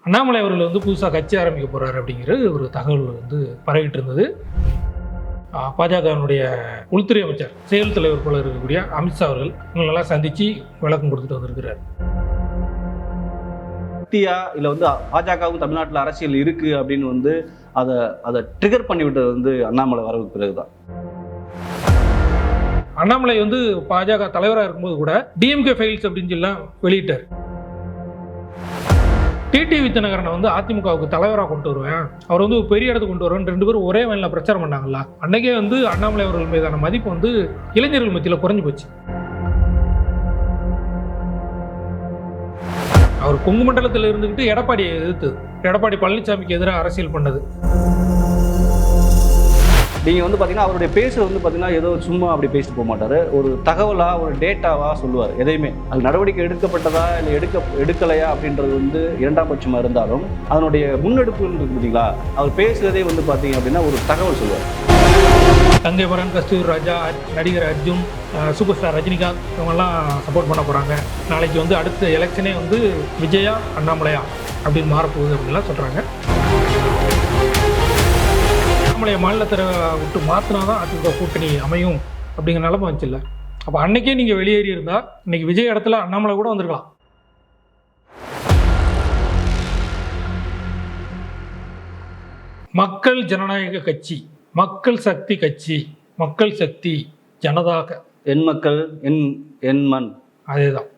அண்ணாமலை அவர்கள் வந்து புதுசாக கட்சி ஆரம்பிக்க போகிறாரு அப்படிங்கிற ஒரு தகவல் வந்து பரவிட்டு இருந்தது. பாஜகவினுடைய உள்துறை அமைச்சர் செயல் தலைவர் போல இருக்கக்கூடிய அமித்ஷா அவர்கள் இவங்களெல்லாம் சந்தித்து விளக்கம் கொடுத்துட்டு வந்திருக்கிறார். இல்லை வந்து பாஜகவும் தமிழ்நாட்டில் அரசியல் இருக்கு அப்படின்னு வந்து அதை ட்ரிகர் பண்ணி விட்டது வந்து அண்ணாமலை வரவுக்கு பிறகுதான். அண்ணாமலை வந்து பாஜக தலைவராக இருக்கும்போது கூட டிஎம்கே ஃபைல்ஸ் அப்படின்னு சொல்லலாம் வெளியிட்டார். டிடிவி தினகரனை வந்து அதிமுகவுக்கு தலைவராக கொண்டு வருவேன், அவர் வந்து பெரிய இடத்துக்கு கொண்டு வருவேன், ரெண்டு பேரும் ஒரே வேலையில் பிரச்சாரம் பண்ணாங்களா. அன்னைக்கே வந்து அண்ணாமலை அவர்கள் மீதான மதிப்பு வந்து இளைஞர்கள் மத்தியில் குறைஞ்சு போச்சு. அவர் கொங்கு மண்டலத்தில் இருந்துக்கிட்டு எடப்பாடியை எதிர்த்து எடப்பாடி பழனிசாமிக்கு எதிராக அரசியல் பண்ணது. நீங்கள் வந்து பார்த்தீங்கன்னா அவருடைய பேசுறது வந்து பார்த்தீங்கன்னா ஏதோ சும்மா அப்படி பேசிட்டு போக மாட்டார். ஒரு தகவலாக ஒரு டேட்டாவாக சொல்லுவார் எதையுமே. அது நடவடிக்கை எடுக்கப்பட்டதா இல்லை எடுக்கலையா அப்படின்றது வந்து இரண்டாம் பட்சமாக இருந்தாலும் அதனுடைய முன்னெடுப்பு இருக்கு பார்த்தீங்களா, அவர் பேசுகிறதே வந்து பார்த்தீங்க அப்படின்னா ஒரு தகவல் சொல்லுவார். தங்கை மரன், கஸ்தூரி ராஜா, நடிகர் அர்ஜுன், சூப்பர் ஸ்டார் ரஜினிகாந்த் இவங்கெல்லாம் சப்போர்ட் பண்ண போகிறாங்க. நாளைக்கு வந்து அடுத்த எலெக்ஷனே வந்து விஜயா அண்ணாமலையா அப்படின்னு மாறப்போகுது அப்படின்லாம் சொல்கிறாங்க. அண்ணாமலையை மாநிலத்தை விட்டு மாற்றினா தான் அதிமுக கூட்டணி அமையும் அப்படிங்கிற நிலமை வந்துச்சுல்ல. அப்போ அன்னைக்கே நீங்கள் வெளியேறி இருந்தால் இன்னைக்கு விஜய் இடத்துல அண்ணாமலை கூட வந்திருக்கலாம். மக்கள் ஜனநாயக கட்சி, மக்கள் சக்தி கட்சி, மக்கள் சக்தி ஜனதாக என் மக்கள் என் மண், அதே தான்.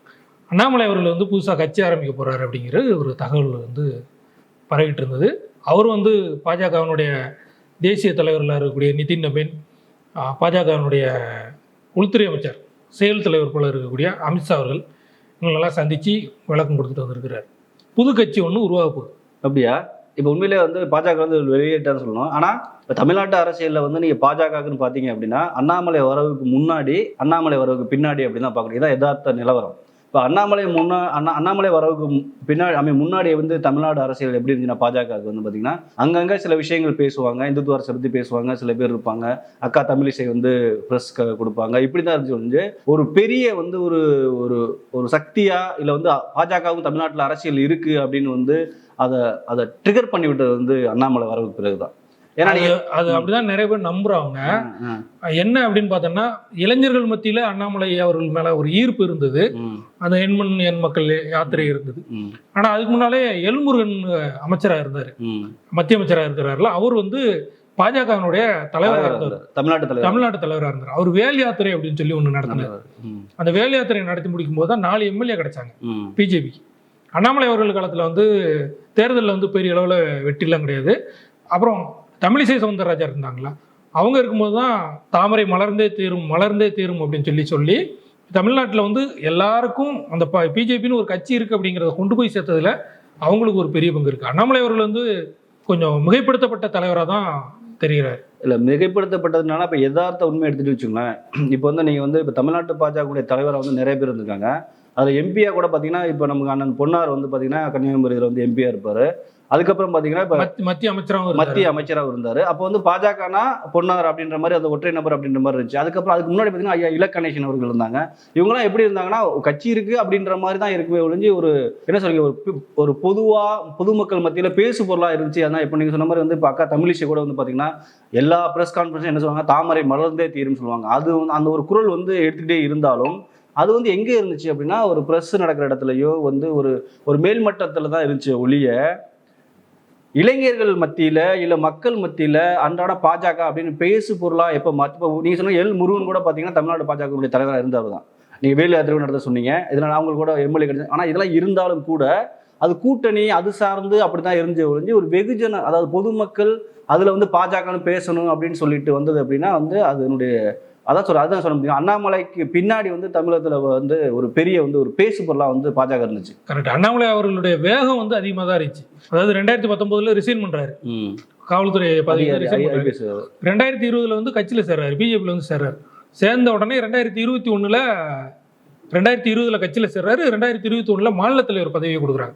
அண்ணாமலை அவர்கள் வந்து புதுசாக கட்சி ஆரம்பிக்க போகிறாரு அப்படிங்கிற ஒரு தகவல் வந்து பரவிட்டு இருந்தது. அவர் வந்து பாஜகவினுடைய தேசிய தலைவர்களாக இருக்கக்கூடிய நிதின் நபீன், பாஜகவினுடைய உள்துறை அமைச்சர் செயல் தலைவர் போல இருக்கக்கூடிய அமித்ஷா அவர்கள் இவங்களெல்லாம் சந்தித்து விளக்கம் கொடுத்துட்டு வந்திருக்கிறார். புது கட்சி ஒன்று உருவாக போகுது. அப்படியா? இப்போ உண்மையிலே வந்து பாஜக வந்து வெளியேற்றான்னு சொல்லணும். ஆனால் இப்போ தமிழ்நாட்டு அரசியலில் வந்து நீங்கள் பாஜகன்னு பார்த்தீங்க அப்படின்னா அண்ணாமலை வரவுக்கு முன்னாடி, அண்ணாமலை வரவுக்கு பின்னாடி அப்படின்னு தான் பார்க்கணும். இதான் யதார்த்த நிலவரம். இப்போ அண்ணாமலை வரவுக்கு பின்னாடி முன்னாடி வந்து தமிழ்நாடு அரசியல் எப்படி இருந்துச்சுன்னா பாஜகவுக்கு வந்து பார்த்தீங்கன்னா அங்கங்கே சில விஷயங்கள் பேசுவாங்க, இந்துத்துவ அரசை பற்றி பேசுவாங்க, சில பேர் இருப்பாங்க, அக்கா தமிழிசை வந்து ப்ரெஸ் கொடுப்பாங்க, இப்படி தான் இருந்துச்சு. வந்து ஒரு பெரிய வந்து ஒரு ஒரு சக்தியா இல்லை வந்து பாஜகவும் தமிழ்நாட்டில் அரசியல் இருக்கு அப்படின்னு வந்து அதை ட்ரிகர் பண்ணி விட்டது வந்து அண்ணாமலை வரவுக்கு பிறகுதான். ஏன்னா அது அப்படிதான் நிறைய பேர் நம்புறாங்க. என்ன அப்படின்னு பார்த்தோம்னா இளைஞர்கள் மத்தியில அண்ணாமலை அவர்கள் மேல ஒரு ஈர்ப்பு இருந்தது. அந்த எண்மண் எண் மக்கள் யாத்திரை இருந்தது. ஆனா அதுக்கு முன்னாலே எல்முருகன் அமைச்சராக இருந்தாரு, மத்திய அமைச்சராக இருக்கிறாருல, அவர் வந்து பாஜகவினுடைய தலைவராக இருந்தார், தமிழ்நாட்டு தலைவராக இருந்தார். அவர் வேல் யாத்திரை அப்படின்னு சொல்லி ஒன்று நடத்தினார். அந்த வேல் யாத்திரை நடத்தி முடிக்கும் போது தான் 4 எம்எல்ஏ கிடைச்சாங்க பிஜேபிக்கு. அண்ணாமலை அவர்கள் காலத்தில் வந்து தேர்தலில் வந்து பெரிய அளவில் வெற்றிலாம் கிடையாது. அப்புறம் தமிழிசை சவுந்தரராஜா இருந்தாங்களா, அவங்க இருக்கும்போது தான் தாமரை மலர்ந்தே தீரும் அப்படின்னு சொல்லி தமிழ்நாட்டில் வந்து எல்லாருக்கும் அந்த பிஜேபின்னு ஒரு கட்சி இருக்குது அப்படிங்கிறத கொண்டு போய் சேர்த்ததில் அவங்களுக்கு ஒரு பெரிய பங்கு இருக்குது. அண்ணாமலை அவர்கள் வந்து கொஞ்சம் மிகைப்படுத்தப்பட்ட தலைவராக தான் தெரிகிறார். இல்லை, மிகைப்படுத்தப்பட்டதுனால இப்போ யதார்த்த உண்மை எடுத்துகிட்டு வச்சுங்களேன். இப்போ வந்து நீங்கள் வந்து இப்போ தமிழ்நாட்டு பாஜகவுடைய தலைவராக வந்து நிறைய பேர் இருந்திருக்காங்க. அதில் எம்பியா கூட பார்த்தீங்கன்னா இப்போ நமக்கு அண்ணன் பொன்னார் வந்து பார்த்தீங்கன்னா கன்னியாகுமரியில் வந்து எம்பியா இருப்பார். அதுக்கப்புறம் பார்த்தீங்கன்னா இப்போ மத்திய அமைச்சராக இருந்தார். அப்போ வந்து பாஜகனா பொன்னார் அப்படின்ற மாதிரி அந்த ஒற்றை நபர் அப்படின்ற மாதிரி இருந்துச்சு. அதுக்கப்புறம் அதுக்கு முன்னாடி பார்த்தீங்கன்னா ஐயா இலக்கணேசன் அவர்கள் இருந்தாங்க. இவங்கெல்லாம் எப்படி இருந்தாங்கன்னா கட்சி இருக்குது அப்படின்ற மாதிரி தான் இருக்குமே ஒழிஞ்சு ஒரு என்ன சொல்றீங்க, ஒரு பொதுமக்கள் மத்தியில் பேசு பொருளாக இருந்துச்சு. அதான் இப்போ நீங்கள் சொன்ன மாதிரி வந்து இப்போ அக்கா தமிழிசை கூட வந்து பார்த்தீங்கன்னா எல்லா ப்ரெஸ் கான்ஃபரன்ஸும் என்ன சொல்லுவாங்க, தாமரை மலர்ந்தே தீரும்னு சொல்லுவாங்க. அது வந்து அந்த ஒரு குரல் வந்து எடுத்துக்கிட்டே இருந்தாலும் அது வந்து எங்கே இருந்துச்சு அப்படின்னா ஒரு ப்ரெஸ் நடக்கிற இடத்துலையோ வந்து ஒரு மேல்மட்டத்தில் தான் இருந்துச்சு ஒழிய இளைஞர்கள் மத்தியில் இல்லை மக்கள் மத்தியில் அன்றாட பாஜக அப்படின்னு பேசு பொருளாக எப்போ இப்போ நீங்கள் சொன்ன எல் முருகன் கூட பார்த்தீங்கன்னா தமிழ்நாடு பாஜகவுடைய தலைவராக இருந்தவர் தான். நீங்கள் வேலு யாத்திரை நடத்த சொன்னீங்க, இதனால் அவங்களுக்கு கூட எம்எல்ஏ கிடையாது. ஆனால் இதெல்லாம் இருந்தாலும் கூட அது கூட்டணி அது சார்ந்து அப்படி தான் இருந்துச்சு ஒழிஞ்சு ஒரு வெகுஜன, அதாவது பொதுமக்கள் அதில் வந்து பாஜகன்னு பேசணும் அப்படின்னு சொல்லிட்டு வந்தது அப்படின்னா வந்து அதனுடைய அதான் சொல்ல முடியும். அண்ணாமலைக்கு பின்னாடி வந்து தமிழகத்தில் வந்து ஒரு பெரிய வந்து ஒரு பேசு பொருளாக வந்து பாஜக இருந்துச்சு. கரெக்ட். அண்ணாமலை அவர்களுடைய வேகம் வந்து அதிகமாக தான் இருந்துச்சு. அதாவது 2019 ரிசைன் பண்றாரு, காவல்துறை பதவி 2020 வந்து கட்சியில் சேர்றாரு, பிஜேபியில் வந்து சேர்றாரு. சேர்ந்த உடனே 2020 கட்சியில் சேர்றாரு. 2021 மாநில தலைவர் பதவியை கொடுக்குறாங்க.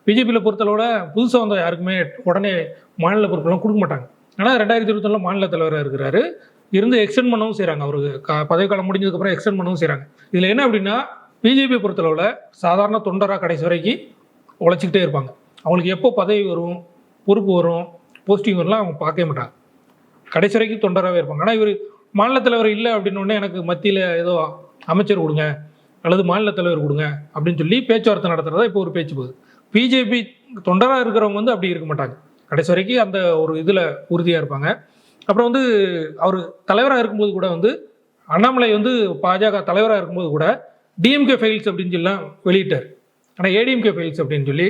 பிஜேபியில் பொறுத்தளவோட புதுசாக வந்த யாருக்குமே உடனே மாநில பொறுப்பெல்லாம் கொடுக்க மாட்டாங்க. ஆனால் 2021 மாநில தலைவராக இருக்கிறாரு. இருந்து எக்ஸ்டெண்ட் பண்ணவும் செய்கிறாங்க. அவருக்கு பதவி காலம் முடிஞ்சதுக்கப்புறம் எக்ஸ்டெண்ட் பண்ணவும் செய்கிறாங்க. இதில் என்ன அப்படின்னா பிஜேபியை பொறுத்தளவில் சாதாரண தொண்டராக கடைசி வரைக்கும் உழைச்சிக்கிட்டே இருப்பாங்க. அவங்களுக்கு எப்போ பதவி வரும், பொறுப்பு வரும், போஸ்டிங் வரலாம் அவங்க பார்க்கவே மாட்டாங்க. கடைசி வரைக்கும் தொண்டராகவே இருப்பாங்க. ஆனால் இவர் மாநில தலைவர் இல்லை அப்படின்னோடனே எனக்கு மத்தியில் ஏதோ அமைச்சர் கொடுங்க அல்லது மாநில தலைவர் கொடுங்க அப்படின்னு சொல்லி பேச்சுவார்த்தை நடத்துகிறதா இப்போ ஒரு பேச்சு போகுது. பிஜேபி தொண்டராக இருக்கிறவங்க வந்து அப்படி இருக்க மாட்டாங்க. கடைசி வரைக்கும் அந்த ஒரு இதில் உறுதியாக இருப்பாங்க. அப்புறம் வந்து அவர் தலைவராக இருக்கும்போது கூட வந்து அண்ணாமலை வந்து பாஜக தலைவராக இருக்கும்போது கூட டிஎம்கே ஃபைல்ஸ் அப்படின்னு சொல்லலாம் வெளியிட்டார். ஆனால் ஏடிஎம்கே ஃபைல்ஸ் அப்படின்னு சொல்லி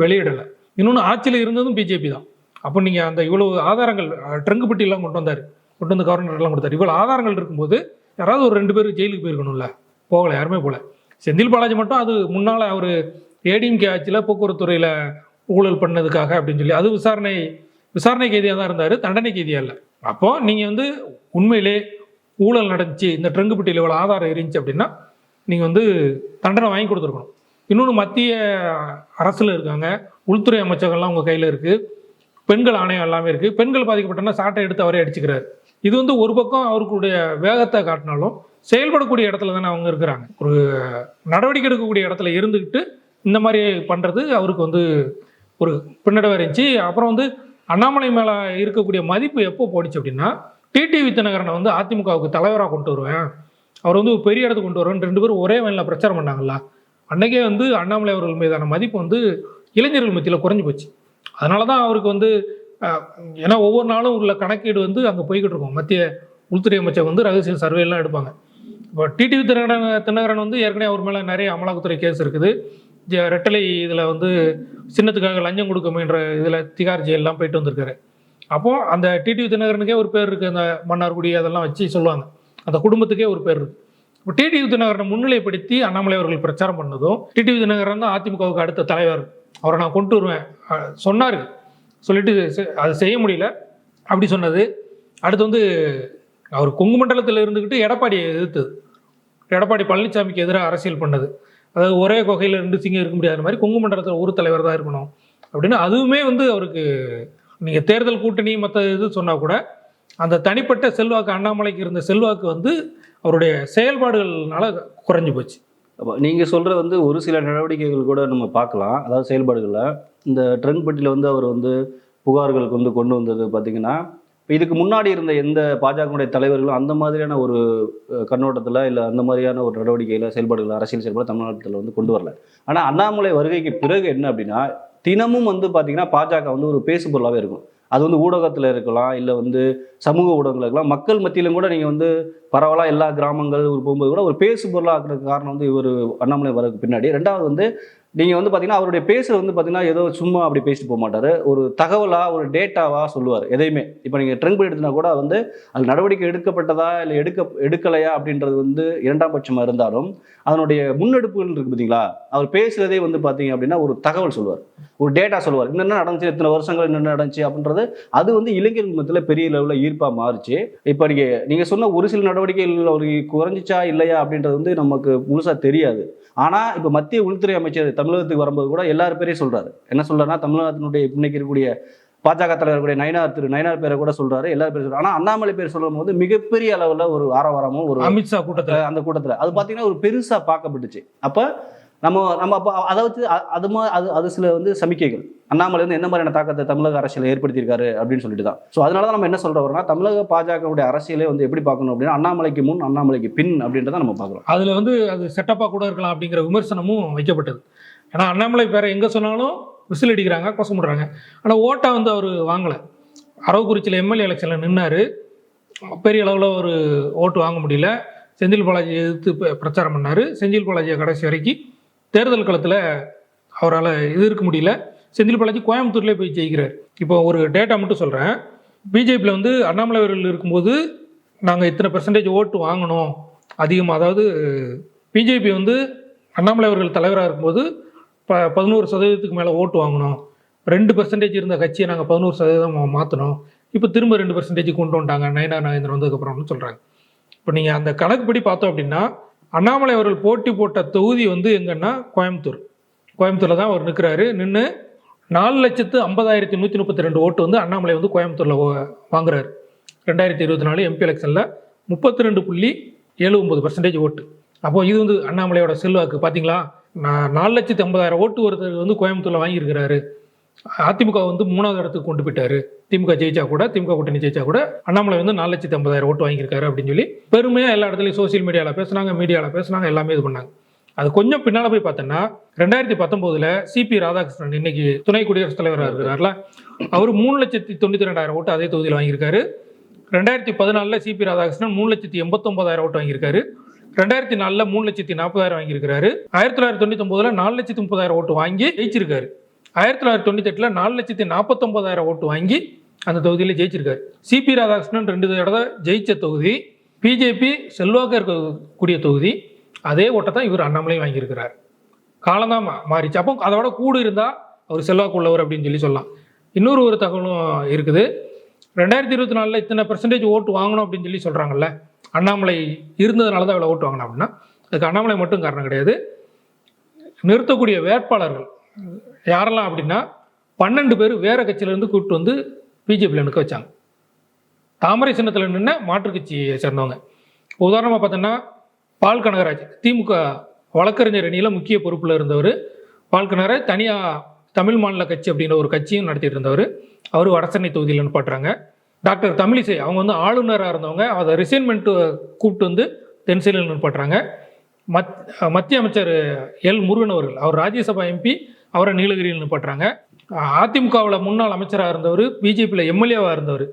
வெளியிடலை. இன்னொன்று ஆட்சியில் இருந்ததும் பிஜேபி தான். அப்போ நீங்கள் அந்த இவ்வளோ ஆதாரங்கள் ட்ரங்கு பெட்டியெல்லாம் கொண்டு வந்து கவர்னர்லாம் கொடுத்தாரு. இவ்வளோ ஆதாரங்கள் இருக்கும்போது யாராவது ஒரு 2 பேர் ஜெயிலுக்கு போயிருக்கணும்ல, போகலை, யாருமே போகல. செந்தில் பாலாஜி மட்டும் அது முன்னால் அவர் ஏடிஎம்கே ஆட்சியில் போக்குவரத்து துறையில் ஊழல் பண்ணதுக்காக அப்படின்னு சொல்லி அது விசாரணை கைதியாக தான் இருந்தார், தண்டனை கைதியாக இல்லை. அப்போது நீங்கள் வந்து உண்மையிலே ஊழல் நடந்துச்சு, இந்த ட்ரங்கு பெட்டியில் இவ்வளோ ஆதாரம் இருந்துச்சு அப்படின்னா நீங்கள் வந்து தண்டனை வாங்கி கொடுத்துருக்கணும். இன்னொன்று மத்திய அரசில் இருக்காங்க, உள்துறை அமைச்சகம்லாம் உங்கள் கையில் இருக்குது, பெண்கள் ஆணையம் எல்லாமே இருக்குது. பெண்கள் பாதிக்கப்பட்டோன்னா சாட்டை எடுத்து அவரே அடிச்சுக்கிறாரு. இது வந்து ஒரு பக்கம் அவர்களுடைய வேகத்தை காட்டினாலும் செயல்படக்கூடிய இடத்துல தானே அவங்க இருக்கிறாங்க. ஒரு நடவடிக்கை எடுக்கக்கூடிய இடத்துல இருந்துக்கிட்டு இந்த மாதிரி பண்ணுறது அவருக்கு வந்து ஒரு பின்னடைவாக இருந்துச்சு. அப்புறம் வந்து அண்ணாமலை மேலே இருக்கக்கூடிய மதிப்பு எப்போ போடிச்சு அப்படின்னா, டிடிவி தினகரனை வந்து அதிமுகவுக்கு தலைவராக கொண்டு வருவேன், அவர் வந்து பெரிய இடத்துக்கு கொண்டு வருவேன் 2 பேரும் ஒரே வேலையில் பிரச்சாரம் பண்ணாங்களா, அன்றைக்கே வந்து அண்ணாமலை அவர்கள் மீதான மதிப்பு வந்து இளைஞர்கள் மத்தியில் குறைஞ்சி போச்சு. அதனால தான் அவருக்கு வந்து ஏன்னா ஒவ்வொரு நாளும் உள்ள கணக்கீடு வந்து அங்கே போய்கிட்டு இருக்கும். மத்திய உள்துறை அமைச்சர் வந்து ரகசிய சர்வேலாம் எடுப்பாங்க. இப்போ டிடிவி தினகரன் வந்து ஏற்கனவே அவர் மேலே நிறைய அமலாக்கத்துறை கேஸ் இருக்குது. ரெட்டலை இதில் வந்து சின்னத்துக்காக லஞ்சம் கொடுக்குமேன்ற இதில் திகார் ஜெயிலெலாம் போயிட்டு வந்திருக்காரு. அப்போது அந்த டிடிவி தினகரனுக்கே ஒரு பேர் இருக்குது, அந்த மன்னார்குடி அதெல்லாம் வச்சு சொல்லுவாங்க, அந்த குடும்பத்துக்கே ஒரு பேர் இருக்குது. இப்போ டிடிவி தினகரனை முன்னிலைப்படுத்தி அண்ணாமலை அவர்கள் பிரச்சாரம் பண்ணதும், டிடிவி தினகரன் தான் அதிமுகவுக்கு அடுத்த தலைவர், அவரை நான் கொண்டு வருவேன் சொன்னார். சொல்லிட்டு அது செய்ய முடியல அப்படி சொன்னது. அடுத்து வந்து அவர் கொங்கு மண்டலத்தில் இருந்துக்கிட்டு எடப்பாடியை எதிர்த்தது, எடப்பாடி பழனிசாமிக்கு எதிராக அரசியல் பண்ணது. அதாவது ஒரே கொகையில் 2 சிங்கம் இருக்க முடியாத மாதிரி கொங்கு மண்டலத்தில் ஒரு தலைவர் தான் இருக்கணும் அப்படின்னு. அதுவுமே வந்து அவருக்கு நீங்கள் தேர்தல் கூட்டணி மற்ற இது சொன்னால் கூட அந்த தனிப்பட்ட செல்வாக்கு, அண்ணாமலைக்கு இருந்த செல்வாக்கு வந்து அவருடைய செயல்பாடுகள்னால குறைஞ்சி போச்சு. அப்போ நீங்கள் சொல்கிற வந்து ஒரு சில நடவடிக்கைகள் கூட நம்ம பார்க்கலாம். அதாவது செயல்பாடுகளில் இந்த ட்ரங்க் பெட்டியில் வந்து அவர் வந்து புகார்களுக்கு வந்து கொண்டு வந்தது பார்த்திங்கன்னா, இப்போ இதுக்கு முன்னாடி இருந்த எந்த பாஜகவுடைய தலைவர்களும் அந்த மாதிரியான ஒரு கண்ணோட்டத்தில் இல்லை அந்த மாதிரியான ஒரு நடவடிக்கையில் செயல்பாடுகள், அரசியல் செயல்பாடு தமிழ்நாட்டில் வந்து கொண்டு வரல. ஆனால் அண்ணாமலை வருகைக்கு பிறகு என்ன அப்படின்னா, தினமும் வந்து பார்த்திங்கன்னா பாஜக வந்து ஒரு பேசு பொருளாகவே இருக்கும். அது வந்து ஊடகத்தில் இருக்கலாம், இல்லை வந்து சமூக ஊடகங்கள் இருக்கலாம், மக்கள் மத்தியிலும் கூட நீங்கள் வந்து பரவலாக எல்லா கிராமங்கள் போகும்போது கூட ஒரு பேசு பொருளாக ஆக்குறதுக்கு காரணம் வந்து இவர் அண்ணாமலை வரதுக்கு பின்னாடி. ரெண்டாவது வந்து நீங்கள் வந்து பார்த்தீங்கன்னா அவருடைய பேசுகிறது வந்து பார்த்தீங்கன்னா ஏதோ சும்மா அப்படி பேசிட்டு போக மாட்டார், ஒரு தகவலாக ஒரு டேட்டாவாக சொல்லுவார் எதையுமே. இப்போ நீங்கள் ட்ரங்க் எடுத்துனா கூட வந்து அது நடவடிக்கை எடுக்கப்பட்டதா இல்லை எடுக்கலையா அப்படின்றது வந்து 2ஆம் பட்சமாக இருந்தாலும் அதனுடைய முன்னெடுப்புகள் இருக்குது பார்த்தீங்களா. அவர் பேசுகிறதே வந்து பார்த்தீங்க அப்படின்னா ஒரு தகவல் சொல்லுவார், ஒரு டேட்டா சொல்லுவார், என்னென்ன நடந்துச்சு, எத்தனை வருஷங்கள் என்னென்ன நடந்துச்சு அப்படின்றது. அது வந்து இளைஞர்கள் மத்தியில் பெரிய லெவலில் ஈர்ப்பாக மாறிச்சு. இப்போ நீங்கள் சொன்ன ஒரு சில நடவடிக்கைகள் அவருக்கு குறைஞ்சிச்சா இல்லையா அப்படின்றது வந்து நமக்கு முழுசாக தெரியாது. ஆனால் இப்போ மத்திய உள்துறை அமைச்சர் தமிழகத்துக்கு வரும்போது கூட எல்லாரும் பேரையும் சொல்கிறாரு. என்ன சொல்கிறாருன்னா, தமிழ்நாட்டினுடைய இன்னைக்கு இருக்கக்கூடிய பாஜக தலைவருடைய நயினார் பேரை கூட சொல்கிறாரு, எல்லாரும் பேர் சொல்கிறார். ஆனால் அண்ணாமலை பேர் சொல்லும் போது மிகப்பெரிய அளவில் ஒரு ஆரவாரமும் ஒரு அமித்ஷா கூட்டத்தில், அந்த கூட்டத்தில் அது பார்த்தீங்கன்னா ஒரு பெருசாக பார்க்கப்பட்டுச்சு. அப்போ நம்ம அப்போ அது சில வந்து சமிக்கைகள் அண்ணாமலை வந்து என்ன மாதிரியான தாக்கத்தை தமிழக அரசியலை ஏற்படுத்தியிருக்காரு அப்படின்னு சொல்லிட்டு தான். ஸோ அதனால தான் நம்ம என்ன சொல்கிறோம்னா, தமிழக பாஜகவுடைய அரசியலே வந்து எப்படி பார்க்கணும் அப்படின்னா, அண்ணாமலைக்கு முன் அண்ணாமலைக்கு பின் அப்படின்றத நம்ம பார்க்குறோம். அதில் வந்து அது செட்டப்பாக கூட இருக்கலாம் அப்படிங்கிற விமர்சனமும் வைக்கப்பட்டது. ஏன்னா அண்ணாமலை பேரை எங்கே சொன்னாலும் விசில் அடிக்கிறாங்க, கோஷமிடுறாங்க. ஆனால் ஓட்டை வந்து அவர் வாங்கலை. அரவக்குறிச்சியில் எம்எல்ஏ எலெக்ஷனில் நின்னார், பெரிய அளவில் ஒரு ஓட்டு வாங்க முடியல. செந்தில் பாலாஜி எதிர்த்து பிரச்சாரம் பண்ணார். செந்தில் பாலாஜியை கடைசி வரைக்கும் தேர்தல் களத்தில் அவரால் இருக்க முடியல. செந்தில் பாலாஜி கோயம்புத்தூர்லேயே போய் ஜெயிக்கிறார். இப்போ ஒரு டேட்டா மட்டும் சொல்கிறேன். பிஜேபியில் வந்து அண்ணாமலை அவர்கள் இருக்கும்போது நாங்கள் இத்தனை % ஓட்டு வாங்கினோம் அதிகமாக. அதாவது பிஜேபி வந்து அண்ணாமலை அவர்கள் தலைவராக இருக்கும்போது 11% மேலே ஓட்டு வாங்கினோம். 2% இருந்த கட்சியை நாங்கள் 11% மாற்றினோம். இப்போ திரும்ப 2% கொண்டு வந்துட்டாங்க நயினார் நாகேந்திரன் வந்ததுக்கப்புறம்னு சொல்கிறாங்க. இப்போ நீங்கள் அந்த கணக்குப்படி பார்த்தோம் அப்படின்னா, அண்ணாமலை அவர்கள் போட்டி போட்ட தொகுதி வந்து எங்கன்னா கோயம்புத்தூரில் தான் அவர் நிற்கிறாரு. நின்று 4,50,132 ஓட்டு வந்து அண்ணாமலை வந்து கோயம்புத்தூரில் வாங்குறாரு. 2024 எம்பி எலெக்ஷனில் 32.79% ஓட்டு. அப்போது இது வந்து அண்ணாமலையோட செல்வாக்கு பார்த்தீங்களா. 4,50,000 ஓட்டு ஒருத்தர் வந்து கோயம்புத்தூரில் வாங்கியிருக்கிறாரு. அதிமுக வந்து 3வது இடத்துக்கு கொண்டு போயிட்டாரு, திமுக ஜெயிச்சா கூட, திமுக கூட்டணி ஜெயிச்சா கூட அண்ணாமலை வந்து 4,50,000 ஓட்டு வாங்கியிருக்காரு அப்படின்னு சொல்லி பெருமையாக எல்லா இடத்துலையும் சோசியல் மீடியாவில் பேசுனாங்க, மீடியாவில் பேசுனாங்க, எல்லாமே இது பண்ணாங்க. அது கொஞ்சம் பின்னால் போய் பார்த்தோன்னா 2019 சிபி ராதாகிருஷ்ணன் இன்னைக்கு துணை குடியரசுத் தலைவராக இருக்கிறார்ல, அவர் 3,92,000 ஓட்டு அதே தொகுதியில் வாங்கியிருக்காரு. 2014 சிபி ராதாகிருஷ்ணன் 3,89,000 ஓட்டு வாங்கியிருக்காரு. 2004 3,40,000 வாங்கியிருக்காரு. 1999 4,30,000 ஓட்டு வாங்கி ஜெயிச்சிருக்காரு. 1998 4,49,000 ஓட்டு வாங்கி அந்த தொகுதியில் ஜெயிச்சிருக்காரு. சிபி ராதாகிருஷ்ணன் 2 தடவை ஜெயிச்ச தொகுதி, பிஜேபி செல்வாக்க இருக்கக்கூடிய தொகுதி, அதே ஓட்டை இவர் அண்ணாமலையும் வாங்கியிருக்கிறார். காலம்தான் மாறிச்சு. அப்போ அதோட கூடு இருந்தால் அவர் செல்வாக்கு உள்ளவர் அப்படின்னு சொல்லலாம். இன்னொரு ஒரு தகவலும் இருக்குது. 2024 இத்தனை % ஓட்டு வாங்கணும் அப்படின்னு சொல்கிறாங்கல்ல, அண்ணாமலை இருந்ததுனால தான் இவ்வளோ ஓட்டு வாங்கினா அப்படின்னா அதுக்கு அண்ணாமலை மட்டும் காரணம் கிடையாது. நிறுத்தக்கூடிய வேட்பாளர்கள் யாரெல்லாம் அப்படின்னா 12 பேர் வேறு கட்சியிலேருந்து கூப்பிட்டு வந்து பிஜேபியில் நிற்க வச்சாங்க. தாமரை சின்னத்தில் நின்று மாற்றுக் கட்சியை சேர்ந்தவங்க. உதாரணமாக பார்த்தோன்னா பால் கனகராஜ், திமுக வழக்கறிஞர் அணியில் முக்கிய பொறுப்பில் இருந்தவர். பால் கனகராஜ் தனியாக தமிழ் மாநில கட்சி அப்படின்ற ஒரு கட்சியும் நடத்திட்டு இருந்தவர். அவர் வடசென்னை தொகுதியில் நிப்பாட்டுறாங்க. டாக்டர் தமிழிசை அவங்க வந்து ஆளுநராக இருந்தவங்க, அதை ரிசைன்மெண்ட்டு கூப்பிட்டு வந்து தென்செயலில் நிப்பாட்டுறாங்க. மத்திய அமைச்சர் எல் முருகன் அவர்கள், அவர் ராஜ்யசபா எம்பி, அவரை நீலகிரியில் நிப்பாட்டுறாங்க. அதிமுகவில் முன்னாள் அமைச்சராக இருந்தவர், பிஜேபியில் எம்எல்ஏவாக இருந்தவர்,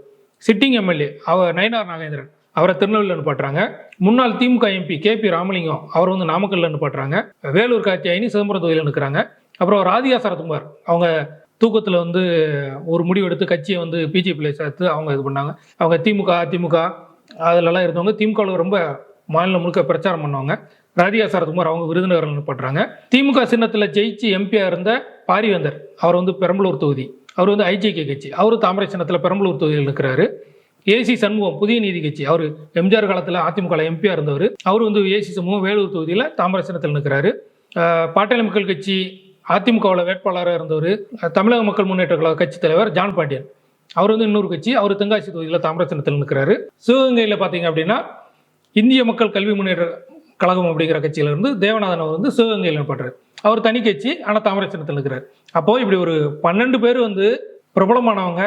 சிட்டிங் எம்எல்ஏ அவர் நயினார் நாகேந்திரன், அவரை திருநெல்வேலியில் நிப்பாட்டுறாங்க. முன்னாள் திமுக எம்பி கேபி ராமலிங்கம் அவர் வந்து நாமக்கல்லில் நிப்பாட்டுறாங்க. வேலூர் காத்தியாயினி சிதம்பரம் தொகுதியில் நிற்கிறாங்க. அப்புறம் ராதிகா சரத்குமார் அவங்க தூக்கத்தில் வந்து ஒரு முடிவு எடுத்து கட்சியை வந்து பிஜேபியில் சேர்த்து அவங்க இது பண்ணாங்க. அவங்க திமுக அதிமுக அதிலெல்லாம் இருந்தவங்க, திமுகவில் ரொம்ப மாநிலம் முழுக்க பிரச்சாரம் பண்ணுவாங்க. ராதிகா சரத்குமார் அவங்க விருதுநகரில் நிப்பாட்டுறாங்க. திமுக சின்னத்தில் ஜெயிச்சு எம்பியாக இருந்த பாரிவேந்தர் அவர் வந்து பெரம்பலூர் தொகுதி, அவர் வந்து ஐஜேகே கட்சி, அவர் தாமரை சின்னத்தில் பெரம்பலூர் தொகுதியில் நிற்கிறாரு. ஏசி சண்முகம் புதிய நீதி கட்சி, அவர் எம்ஜிஆர் காலத்தில் அதிமுக எம்பியாக இருந்தவர், அவர் வந்து ஏசி சண்முகம் வேலூர் தொகுதியில் தாமரை சின்னத்தில் நிற்கிறாரு. பாட்டாளி மக்கள் கட்சி அதிமுகவில் வேட்பாளராக இருந்தவர், தமிழக மக்கள் முன்னேற்ற கழக கட்சி தலைவர் ஜான் பாண்டியன், அவர் வந்து இன்னொரு கட்சி, அவர் தென்காசி தொகுதியில் தாமரை சின்னத்தில் நிற்கிறாரு. சிவகங்கையில் பார்த்தீங்க அப்படின்னா இந்திய மக்கள் கல்வி முன்னேற்ற கழகம் அப்படிங்கிற கட்சியிலிருந்து தேவநாதன் அவர் வந்து சிவகங்கையில் நிற்பாட்டுறாரு. அவர் தனி கட்சி, ஆனால் தாமரை சின்னத்தில் இருக்கிறார். அப்போது இப்படி ஒரு 12 பேர் வந்து பிரபலமானவங்க,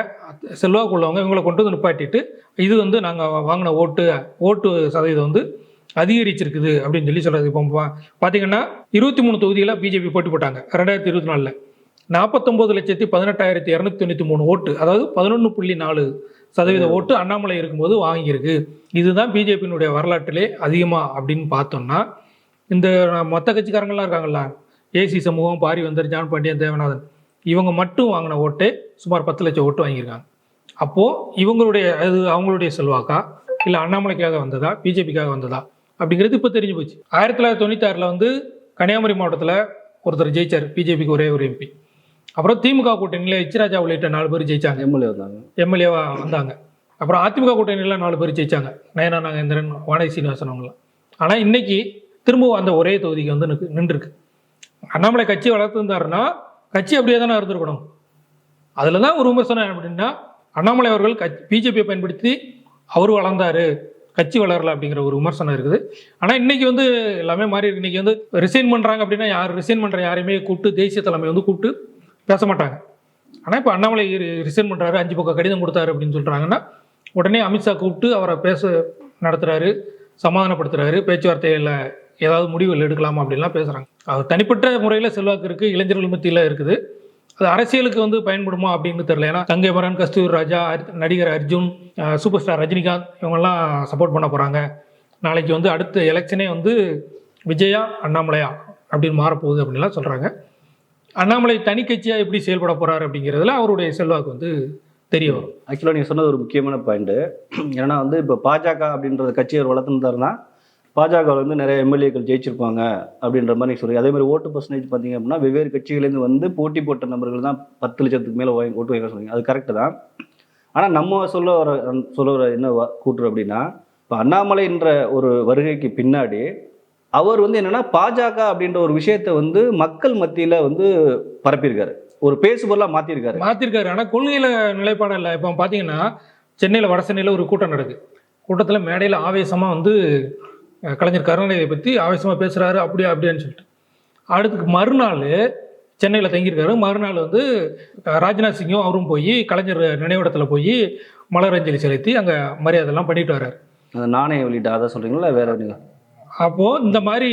செல்வாக்கு உள்ளவங்க, இவங்களை கொண்டு வந்து நிப்பாட்டிட்டு இது வந்து நாங்கள் வாங்கின ஓட்டு சதவீதம் வந்து அதிகரிச்சிருக்குது அப்படின்னு சொல்கிறது. இப்போ பார்த்தீங்கன்னா 23 தொகுதியில் பிஜேபி போட்டி போட்டாங்க 2024. 49,18,293 ஓட்டு, அதாவது 11.4% ஓட்டு அண்ணாமலை இருக்கும்போது வாங்கியிருக்கு. இதுதான் பிஜேபியினுடைய வரலாற்றிலே அதிகமாக அப்படின்னு பார்த்தோம்னா, இந்த மற்ற கட்சிக்காரங்களாம் இருக்காங்கல்ல, ஏசி சமூகம், பாரிவேந்தர், ஜான் பாண்டியன், தேவநாதன், இவங்க மட்டும் வாங்கின ஓட்டே சுமார் 10 லட்சம் ஓட்டு வாங்கியிருக்காங்க. அப்போது அவங்களுடைய செல்வாக்கா இல்லை அண்ணாமலைக்காக வந்ததா பிஜேபிக்காக வந்ததா அப்படிங்கிறது இப்போ தெரிஞ்சு போச்சு. 1996 வந்து கன்னியாகுமரி மாவட்டத்தில் ஒருத்தர் ஜெயிச்சார், பிஜேபிக்கு ஒரே ஒரு எம்பி. அப்புறம் திமுக கூட்டணியில் இச்சிராஜா உள்ளிட்ட 4 பேர் ஜெயிச்சாங்க, எம்எல்ஏவாக வந்தாங்க. அப்புறம் அதிமுக கூட்டணியில் 4 பேர் ஜெயிச்சாங்க, நயனா நாகேந்திரன், வானதி சீனிவாசன் அவங்களாம். ஆனால் இன்னைக்கு திரும்பவும் அந்த ஒரே தொகுதிக்கு வந்து நின்றுருக்கு. அண்ணாமலை கட்சி வளர்த்துருந்தாருன்னா கட்சி அப்படியே தானே இருந்திருக்கணும். அதில் தான் ஒரு விமர்சனம் அப்படின்னா, அண்ணாமலை அவர்கள் பிஜேபியை பயன்படுத்தி அவர் வளர்ந்தாரு, கட்சி வளரல அப்படிங்கிற ஒரு விமர்சனம் இருக்குது. ஆனால் இன்றைக்கி வந்து எல்லாமே மாறி இருக்கு. இன்றைக்கி வந்து ரிசைன் பண்ணுறாங்க அப்படின்னா ரிசைன் பண்ணுற யாரையுமே கூப்பிட்டு தேசிய தலைமை வந்து கூப்பிட்டு பேச மாட்டாங்க. ஆனால் இப்போ அண்ணாமலை ரிசைன் பண்ணுறாரு, 5 பக்கம் கடிதம் கொடுத்தாரு அப்படின்னு சொல்கிறாங்கன்னா உடனே அமித்ஷா கூப்பிட்டு அவரை நடத்துகிறாரு, சமாதானப்படுத்துகிறாரு, பேச்சுவார்த்தையில் ஏதாவது முடிவுகள் எடுக்கலாமா அப்படின்லாம் பேசுகிறாங்க. அது தனிப்பட்ட முறையில் செல்வாக்கு இருக்குது, இளைஞர்கள் மத்தியில் இருக்குது. அது அரசியலுக்கு வந்து பயன்படுமா அப்படின்னு தெரியல. ஏன்னா தங்கை மரன், கஸ்தூரி ராஜா, நடிகர் அர்ஜுன், சூப்பர் ஸ்டார் ரஜினிகாந்த் இவங்கெல்லாம் சப்போர்ட் பண்ண போகிறாங்க. நாளைக்கு வந்து அடுத்த எலெக்ஷனே வந்து விஜயா அண்ணாமலையா அப்படின்னு மாறப்போகுது அப்படின்லாம் சொல்கிறாங்க. அண்ணாமலை தனி கட்சியாக எப்படி செயல்பட போகிறார் அப்படிங்கிறதுல அவருடைய செல்வாக்கு வந்து தெரிய வரும். ஆக்சுவலாக நீங்கள் சொன்னது ஒரு முக்கியமான பாயிண்ட்டு. ஏன்னா வந்து இப்போ பாஜக அப்படின்றத கட்சியை வளர்த்துருந்தாருன்னா பாஜகவில் வந்து நிறைய எம்எல்ஏக்கள் ஜெயிச்சிருப்பாங்க அப்படின்ற மாதிரி நீங்கள் சொல்லுங்கள். அதே மாதிரி ஓட்டு பர்சன்டேஜ் பார்த்தீங்க அப்படின்னா வெவ்வேறு கட்சிகள்லேருந்து வந்து போட்டி போட்ட நபர்கள் தான் 10 லட்சத்துக்கு மேலே ஓட்டு வாங்க சொல்லுவீங்க. அது கரெக்டு தான். ஆனால் நம்ம சொல்ல வர என்ன கூட்டுரு அப்படின்னா, இப்போ அண்ணாமலைன்ற ஒரு வருகைக்கு பின்னாடி அவர் வந்து என்னென்னா பாஜக அப்படின்ற ஒரு விஷயத்தை வந்து மக்கள் மத்தியில் வந்து பரப்பியிருக்காரு, ஒரு பேசுபொருளாக மாற்றிருக்காரு. ஆனால் கொள்கையில் நிலைப்பாடு இல்லை. இப்போ பார்த்தீங்கன்னா சென்னையில் வடசென்னையில் ஒரு கூட்டம் நடக்குது. கூட்டத்தில் மேடையில் ஆவேசமாக வந்து கலைஞர் கருணாநிதியை பற்றி ஆவேசமாக பேசுகிறாரு, அப்படியான்னு சொல்லிட்டு. அடுத்துக்கு மறுநாள் சென்னையில் தங்கியிருக்காரு. மறுநாள் வந்து ராஜ்நாத் சிங்கும் அவரும் போய் கலைஞர் நினைவிடத்தில் போய் மலரஞ்சலி செலுத்தி அங்கே மரியாதைலாம் பண்ணிட்டு வர்றாரு. அந்த நாணய வெளியிட்ட அதை சொல்கிறீங்களா வேற நீங்கள்? அப்போது இந்த மாதிரி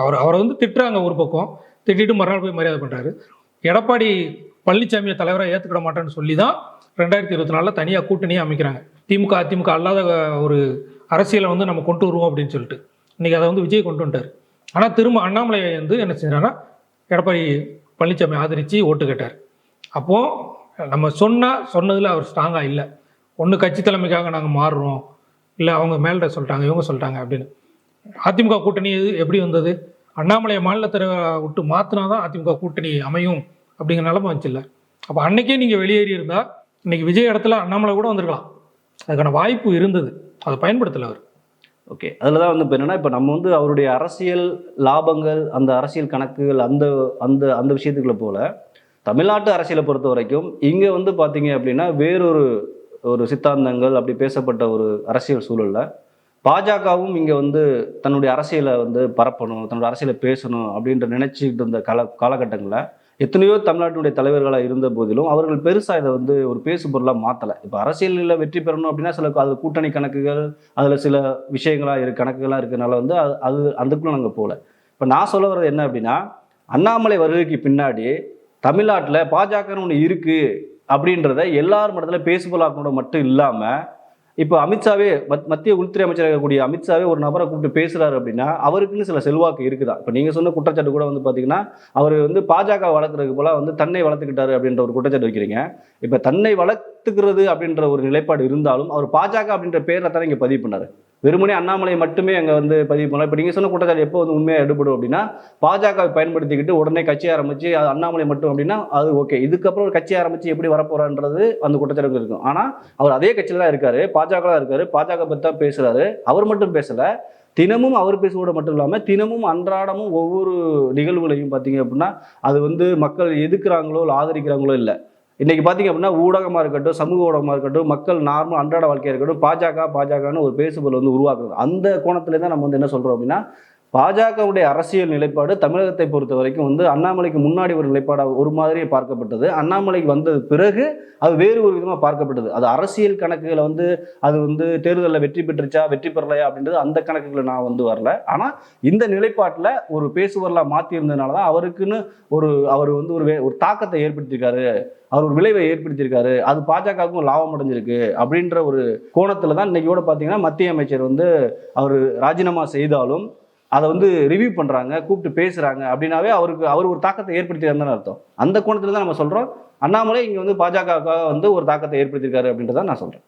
அவரை வந்து திட்டுறாங்க ஒரு பக்கம், திட்டிட்டு மறுநாள் போய் மரியாதை பண்ணுறாரு. எடப்பாடி பழனிசாமியை தலைவராக ஏற்றுக்கிட மாட்டேன்னு சொல்லி தான் 2024 தனியாக கூட்டணியை அமைக்கிறாங்க. திமுக அதிமுக அல்லாத ஒரு அரசியலை வந்து நம்ம கொண்டு வருவோம் அப்படின்னு சொல்லிட்டு இன்றைக்கி அதை வந்து விஜய் கொண்டு வந்துட்டார். ஆனால் திரும்ப அண்ணாமலையை வந்து என்ன செஞ்சாங்கன்னா எடப்பாடி பழனிசாமி ஆதரித்து ஓட்டு கேட்டார். அப்போது நம்ம சொன்னதில் அவர் ஸ்ட்ராங்காக இல்லை. ஒன்று கட்சி தலைமைக்காக நாங்கள் மாறுறோம், இல்லை அவங்க மேல்கிட்ட சொல்லிட்டாங்க இவங்க சொல்லிட்டாங்க அப்படின்னு. அதிமுக கூட்டணி எப்படி வந்தது? அண்ணாமலையை மாநில தலைவரை விட்டு மாற்றினா தான் அதிமுக கூட்டணி அமையும் அப்படிங்கிற நிலமை வந்துச்சுல்ல. அப்போ அன்றைக்கே நீங்கள் வெளியேறி இருந்தால் இன்றைக்கி விஜய் இடத்துல அண்ணாமலை கூட வந்திருக்கலாம். அதுக்கான வாய்ப்பு இருந்தது, அதை பயன்படுத்தலை அவர். ஓகே, அதில் தான் வந்து இப்போ என்னென்னா, இப்போ நம்ம வந்து அவருடைய அரசியல் லாபங்கள், அந்த அரசியல் கணக்குகள், அந்த அந்த அந்த விஷயத்துக்குள்ள போல தமிழ்நாட்டு அரசியலை பொறுத்த வரைக்கும் இங்கே வந்து பார்த்தீங்க அப்படின்னா வேறொரு சித்தாந்தங்கள் அப்படி பேசப்பட்ட ஒரு அரசியல் சூழலில் பாஜகவும் இங்கே வந்து தன்னுடைய அரசியலை வந்து பரப்பணும், தன்னுடைய அரசியலை பேசணும் அப்படின்ற நினைச்சிக்கிட்டு இருந்த காலகட்டங்களில் எத்தனையோ தமிழ்நாட்டினுடைய தலைவர்களாக இருந்த போதிலும் அவர்கள் பெருசாக இதை வந்து ஒரு பேசு பொருளாக மாற்றலை. இப்போ அரசியலில் வெற்றி பெறணும் அப்படின்னா சில அதில் கூட்டணி கணக்குகள், அதில் சில விஷயங்களாக கணக்குகளாக இருக்கிறனால வந்து அது அதுக்குள்ளே நாங்கள் போகல. இப்போ நான் சொல்ல வர்றது என்ன அப்படின்னா, அண்ணாமலை வருகைக்கு பின்னாடி தமிழ்நாட்டில் பாஜகன்னு ஒன்று இருக்குது அப்படின்றத எல்லார் மட்டத்தில் பேசு பொருளாக மட்டும் இல்லாமல் இப்போ அமித்ஷாவே மத்திய உள்துறை அமைச்சராக இருக்கக்கூடிய அமித்ஷாவே ஒரு நபரை கூப்பிட்டு பேசுறாரு அப்படின்னா அவருக்குன்னு சில செல்வாக்கு இருக்குதா. இப்போ நீங்கள் சொன்ன குற்றச்சாட்டு கூட வந்து பார்த்தீங்கன்னா அவர் வந்து பாஜக வளர்க்குறதுக்கு போல வந்து தன்னை வளர்த்துக்கிட்டாரு அப்படின்ற ஒரு குற்றச்சாட்டு வைக்கிறீங்க. இப்போ தன்னை வளர்த்துக்கிறது அப்படின்ற ஒரு நிலைப்பாடு இருந்தாலும் அவர் பாஜக அப்படின்ற பேரில் தானே இங்கே பதிவு பண்ணாரு. வெறுமனே அண்ணாமலை மட்டுமே அங்கே வந்து பதிவு பண்ணலாம். இப்போ நீங்கள் சொன்ன குற்றச்சாட்டு எப்போ வந்து உண்மையாக எடுபடும் அப்படின்னா, பாஜகவை பயன்படுத்திக்கிட்டு உடனே கட்சி ஆரம்பித்து அது அண்ணாமலை மட்டும் அப்படின்னா அது ஓகே. இதுக்கப்புறம் ஒரு கட்சி ஆரம்பித்து எப்படி வரப்போறான்றது அந்த குற்றச்சாட்டு இருக்கும். ஆனால் அவர் அதே கட்சியில் தான் இருக்காரு, பாஜக தான் இருக்காரு, பாஜக பற்றி தான் பேசுறாரு. அவர் மட்டும் பேசலை, தினமும் அவர் பேசுவதோட மட்டும் இல்லாமல் தினமும் அன்றாடமும் ஒவ்வொரு நிகழ்வுகளையும் பார்த்தீங்க அப்படின்னா அது வந்து மக்கள் எதுக்குறாங்களோ இல்லை ஆதரிக்கிறாங்களோ இல்லை. இன்றைக்கி பார்த்தீங்க அப்படின்னா ஊடகமாக இருக்கட்டும், சமூக ஊடகமாக இருக்கட்டும், மக்கள் நார்மல் அன்றாட வாழ்க்கையாக இருக்கட்டும், பாஜகன்னு ஒரு பேசுபொருள் வந்து உருவாக்குறது. அந்த கோணத்துல தான் நம்ம வந்து என்ன சொல்கிறோம் அப்படின்னா, பாஜகவுடைய அரசியல் நிலைப்பாடு தமிழகத்தை பொறுத்த வரைக்கும் வந்து அண்ணாமலைக்கு முன்னாடி ஒரு நிலைப்பாடாக ஒரு மாதிரியே பார்க்கப்பட்டது. அண்ணாமலைக்கு வந்தது பிறகு அது வேறு ஒரு விதமாக பார்க்கப்பட்டது. அது அரசியல் கணக்குகளை வந்து அது வந்து தேர்தலில் வெற்றி பெற்றுச்சா வெற்றி பெறலையா அப்படின்றது அந்த கணக்குகளை நான் வந்து வரல. ஆனால் இந்த நிலைப்பாட்டில் ஒரு பேசுவரலாக மாற்றியிருந்ததுனால தான் அவருக்குன்னு அவர் வந்து ஒரு தாக்கத்தை ஏற்படுத்தியிருக்காரு, அவர் ஒரு விளைவை ஏற்படுத்தியிருக்காரு. அது பாஜகவுக்கும் லாபம் அடைஞ்சிருக்கு அப்படின்ற ஒரு கோணத்தில் தான் இன்னைக்கு கூட பார்த்தீங்கன்னா மத்திய அமைச்சர் வந்து அவர் ராஜினாமா செய்தாலும் அதை வந்து ரிவ்யூ பண்ணுறாங்க, கூப்பிட்டு பேசுகிறாங்க அப்படின்னாவே அவர் ஒரு தாக்கத்தை ஏற்படுத்தியிருந்தான்னு அர்த்தம். அந்த கோணத்தில் தான் நம்ம சொல்கிறோம் அண்ணாமலை இங்கே வந்து பாஜகவுக்காக வந்து ஒரு தாக்கத்தை ஏற்படுத்தியிருக்காரு அப்படின்றத நான் சொல்கிறேன்.